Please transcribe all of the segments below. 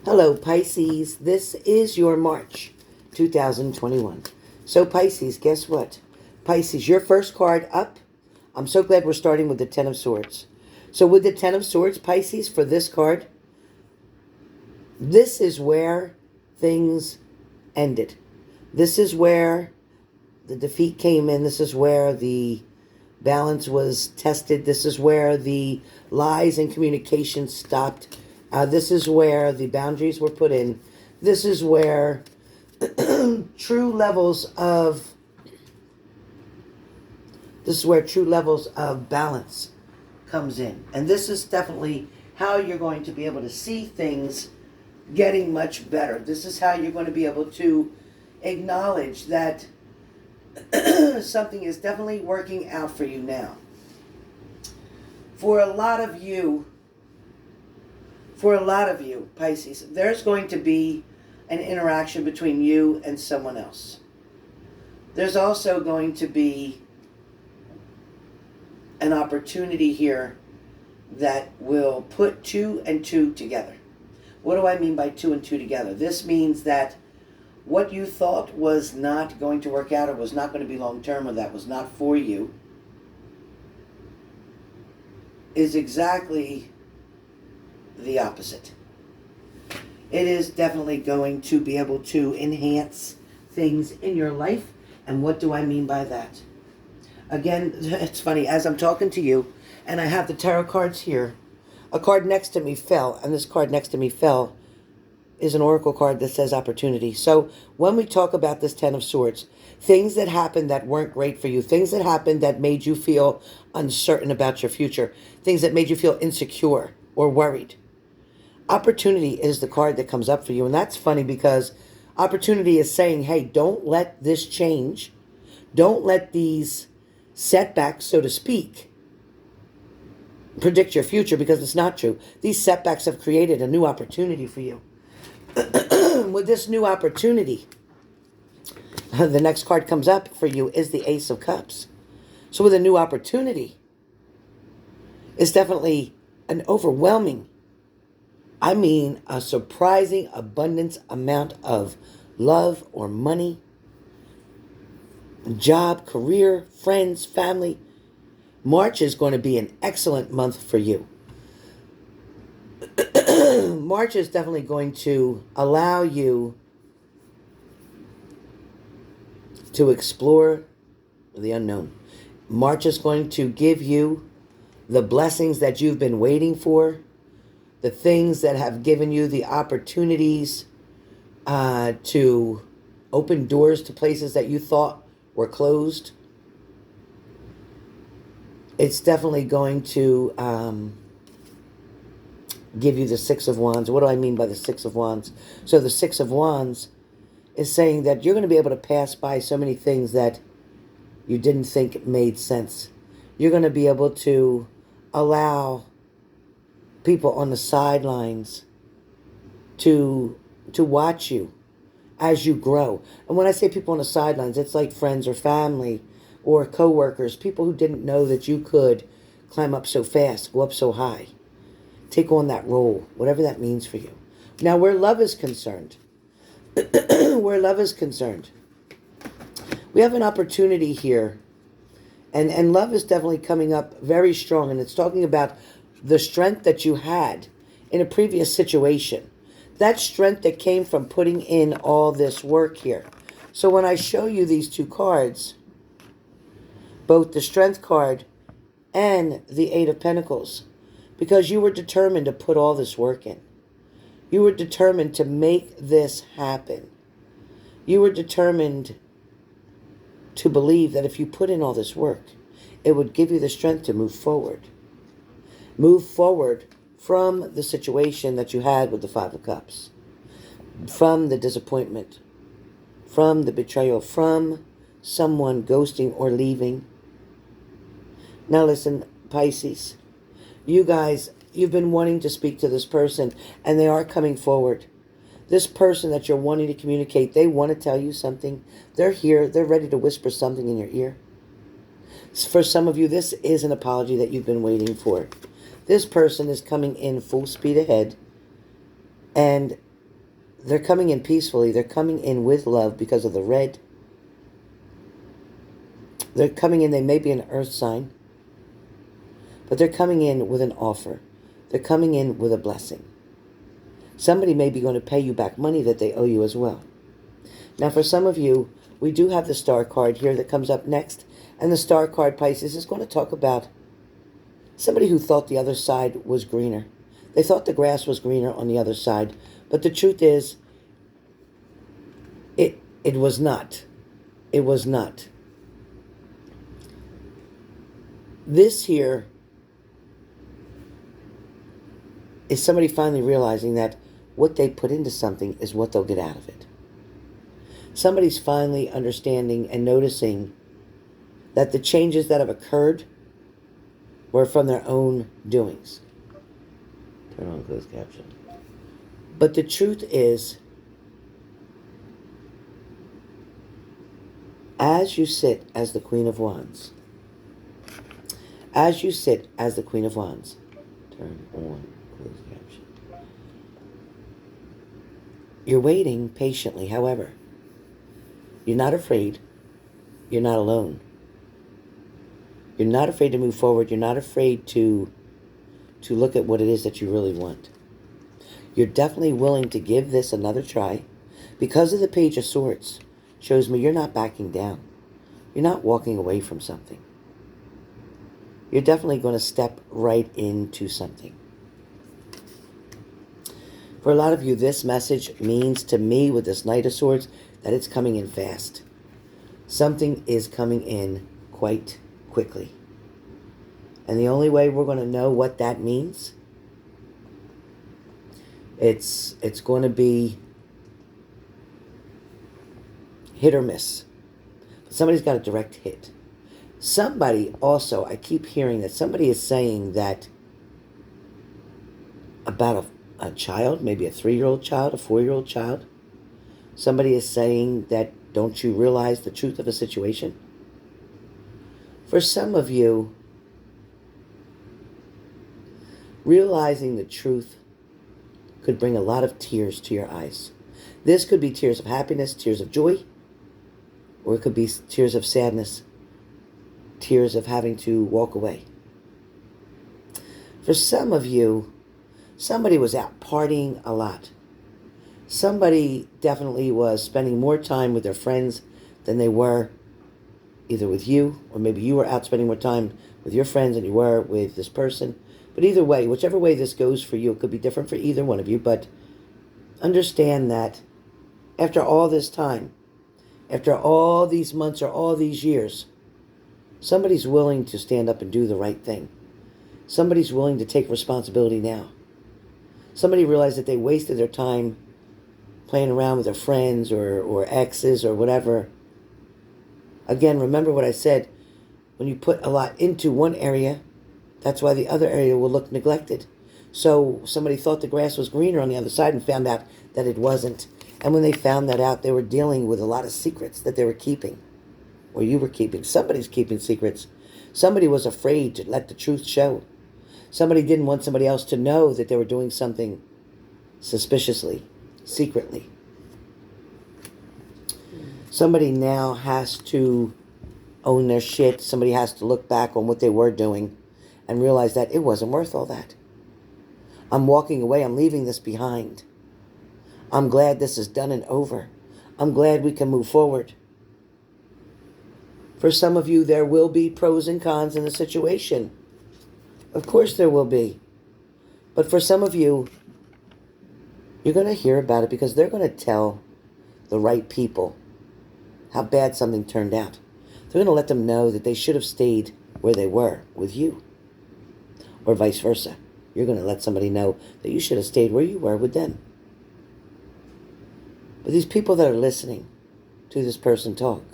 Hello, Pisces. This is your March 2021. So, Pisces, guess what? Pisces, your first card up. I'm so glad we're starting with the Ten of Swords. So, with the Ten of Swords, Pisces, for this card, this is where things ended. This is where the defeat came in. This is where the balance was tested. This is where the lies and communication stopped. This is where the boundaries were put in. This is where true levels of balance comes in. And this is definitely how you're going to be able to see things getting much better. This is how you're going to be able to acknowledge that something is definitely working out for you now. For a lot of you, Pisces, there's going to be an interaction between you and someone else. There's also going to be an opportunity here that will put two and two together. What do I mean by two and two together? This means that what you thought was not going to work out or was not going to be long-term or that was not for you is exactly the opposite. It is definitely going to be able to enhance things in your life. And what do I mean by that? Again, it's funny, as I'm talking to you and I have the tarot cards here, a card next to me fell, and this card next to me fell is an oracle card that says opportunity. So when we talk about this Ten of Swords, things that happened that weren't great for you, things that happened that made you feel uncertain about your future, things that made you feel insecure or worried. Opportunity is the card that comes up for you. And that's funny because opportunity is saying, hey, don't let this change. Don't let these setbacks, so to speak, predict your future, because it's not true. These setbacks have created a new opportunity for you. With this new opportunity, the next card comes up for you is the Ace of Cups. So with a new opportunity, it's definitely an overwhelming, a surprising abundance amount of love or money, job, career, friends, family. March is going to be an excellent month for you. March is definitely going to allow you to explore the unknown. March is going to give you the blessings that you've been waiting for, the things that have given you the opportunities to open doors to places that you thought were closed. It's definitely going to give you the Six of Wands. What do I mean by the Six of Wands? So the Six of Wands is saying that you're going to be able to pass by so many things that you didn't think made sense. You're going to be able to allow people on the sidelines to watch you as you grow. And when I say people on the sidelines, it's like friends or family or co-workers, people who didn't know that you could climb up so fast, go up so high. Take on that role, whatever that means for you. Now, where love is concerned, we have an opportunity here. And love is definitely coming up very strong. And it's talking about the strength that you had in a previous situation. That strength that came from putting in all this work here. So when I show you these two cards, both the Strength card and the Eight of Pentacles, because you were determined to put all this work in. You were determined to make this happen. You were determined to believe that if you put in all this work, it would give you the strength to move forward. Move forward from the situation that you had with the Five of Cups, from the disappointment, from the betrayal, from someone ghosting or leaving. Now listen, Pisces, you guys, you've been wanting to speak to this person, and they are coming forward. This person that you're wanting to communicate, they want to tell you something. They're here. They're ready to whisper something in your ear. For some of you, this is an apology that you've been waiting for. This person is coming in full speed ahead, and they're coming in peacefully. They're coming in with love because of the red. They're coming in, they may be an earth sign, but they're coming in with an offer. They're coming in with a blessing. Somebody may be going to pay you back money that they owe you as well. Now, for some of you, we do have the star card here that comes up next. And the star card, Pisces, is going to talk about somebody who thought the other side was greener. They thought the grass was greener on the other side. But the truth is, it was not. It was not. This here is somebody finally realizing that what they put into something is what they'll get out of it. Somebody's finally understanding and noticing that the changes that have occurred were from their own doings. Turn on closed caption. But the truth is, as you sit as the Queen of Wands, as you sit as the Queen of Wands, turn on closed caption. You're waiting patiently. However, you're not afraid. You're not alone. You're not afraid to move forward. You're not afraid to look at what it is that you really want. You're definitely willing to give this another try. Because of the Page of Swords, shows me you're not backing down. You're not walking away from something. You're definitely going to step right into something. For a lot of you, this message means to me with this Knight of Swords that it's coming in fast. Something is coming in quite quickly. And the only way we're going to know what that means, it's going to be hit or miss. Somebody's got a direct hit. Somebody also, I keep hearing that somebody is saying that about a child, maybe a 3-year-old child, a 4-year-old child. Somebody is saying that, don't you realize the truth of a situation? For some of you, realizing the truth could bring a lot of tears to your eyes. This could be tears of happiness, tears of joy, or it could be tears of sadness, tears of having to walk away. For some of you, somebody was out partying a lot. Somebody definitely was spending more time with their friends than they were either with you, or maybe you were out spending more time with your friends than you were with this person. But either way, whichever way this goes for you, it could be different for either one of you, but understand that after all this time, after all these months or all these years, somebody's willing to stand up and do the right thing. Somebody's willing to take responsibility now. Somebody realized that they wasted their time playing around with their friends or exes or whatever. Again, remember what I said. When you put a lot into one area, that's why the other area will look neglected. So somebody thought the grass was greener on the other side and found out that it wasn't. And when they found that out, they were dealing with a lot of secrets that they were keeping, or you were keeping. Somebody's keeping secrets. Somebody was afraid to let the truth show. Somebody didn't want somebody else to know that they were doing something suspiciously, secretly. Somebody now has to own their shit. Somebody has to look back on what they were doing and realize that it wasn't worth all that. I'm walking away. I'm leaving this behind. I'm glad this is done and over. I'm glad we can move forward. For some of you, there will be pros and cons in the situation. Of course there will be. But for some of you, you're going to hear about it because they're going to tell the right people how bad something turned out. They're going to let them know that they should have stayed where they were with you. Or vice versa. You're going to let somebody know that you should have stayed where you were with them. But these people that are listening to this person talk,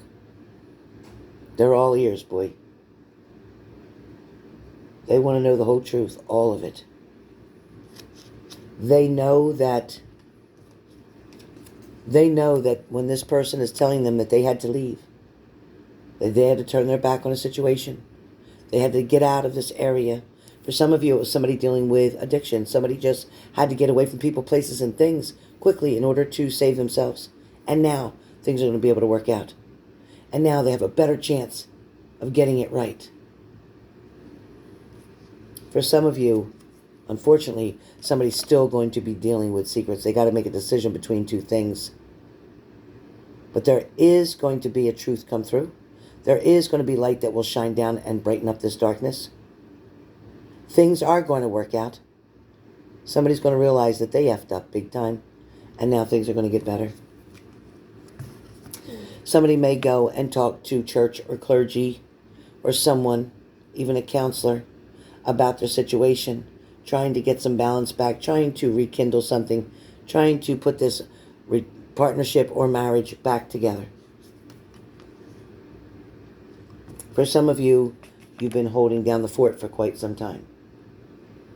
they're all ears, boy. They want to know the whole truth, all of it. They know that when this person is telling them that they had to leave, that they had to turn their back on a situation, they had to get out of this area. For some of you, it was somebody dealing with addiction. Somebody just had to get away from people, places, and things quickly in order to save themselves. And now things are going to be able to work out. And now they have a better chance of getting it right. For some of you, unfortunately, somebody's still going to be dealing with secrets. They got to make a decision between two things. But there is going to be a truth come through. There is going to be light that will shine down and brighten up this darkness. Things are going to work out. Somebody's going to realize that they effed up big time. And now things are going to get better. Somebody may go and talk to church or clergy or someone, even a counselor, about their situation, trying to get some balance back, trying to rekindle something, trying to put this partnership or marriage back together. For some of you, you've been holding down the fort for quite some time.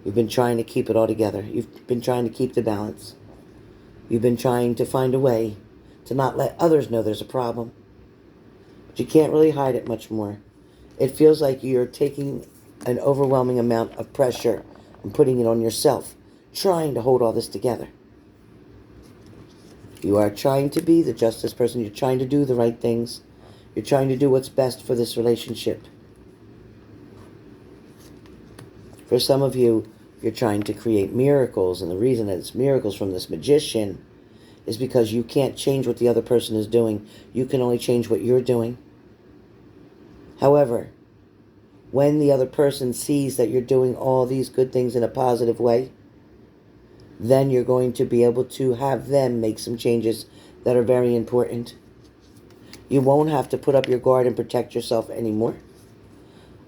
You've been trying to keep it all together. You've been trying to keep the balance. You've been trying to find a way to not let others know there's a problem. But you can't really hide it much more. It feels like you're taking an overwhelming amount of pressure and putting it on yourself, trying to hold all this together. You are trying to be the justice person. You're trying to do the right things. You're trying to do what's best for this relationship. For some of you, you're trying to create miracles, and the reason that it's miracles from this magician is because you can't change what the other person is doing. You can only change what you're doing. However, when the other person sees that you're doing all these good things in a positive way, then you're going to be able to have them make some changes that are very important. You won't have to put up your guard and protect yourself anymore.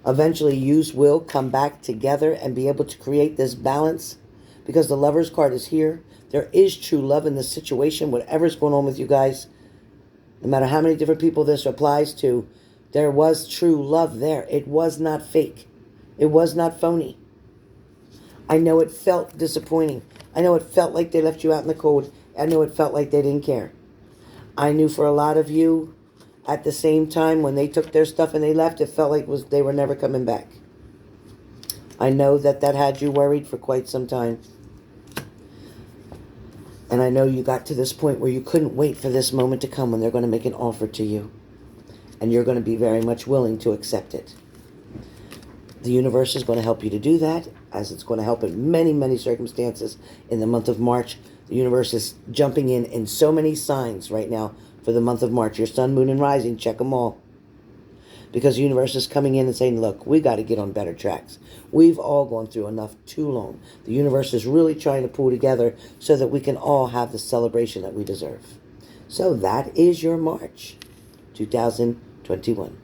Eventually, you will come back together and be able to create this balance, because the Lover's card is here. There is true love in this situation. Whatever's going on with you guys, no matter how many different people this applies to, there was true love there. It was not fake. It was not phony. I know it felt disappointing. I know it felt like they left you out in the cold. I know it felt like they didn't care. I knew for a lot of you, at the same time, when they took their stuff and they left, it felt like they were never coming back. I know that had you worried for quite some time. And I know you got to this point where you couldn't wait for this moment to come when they're going to make an offer to you. And you're going to be very much willing to accept it. The universe is going to help you to do that, as it's going to help in many, many circumstances in the month of March. The universe is jumping in so many signs right now for the month of March. Your sun, moon, and rising, check them all. Because the universe is coming in and saying, look, we got to get on better tracks. We've all gone through enough too long. The universe is really trying to pull together so that we can all have the celebration that we deserve. So that is your March 2021.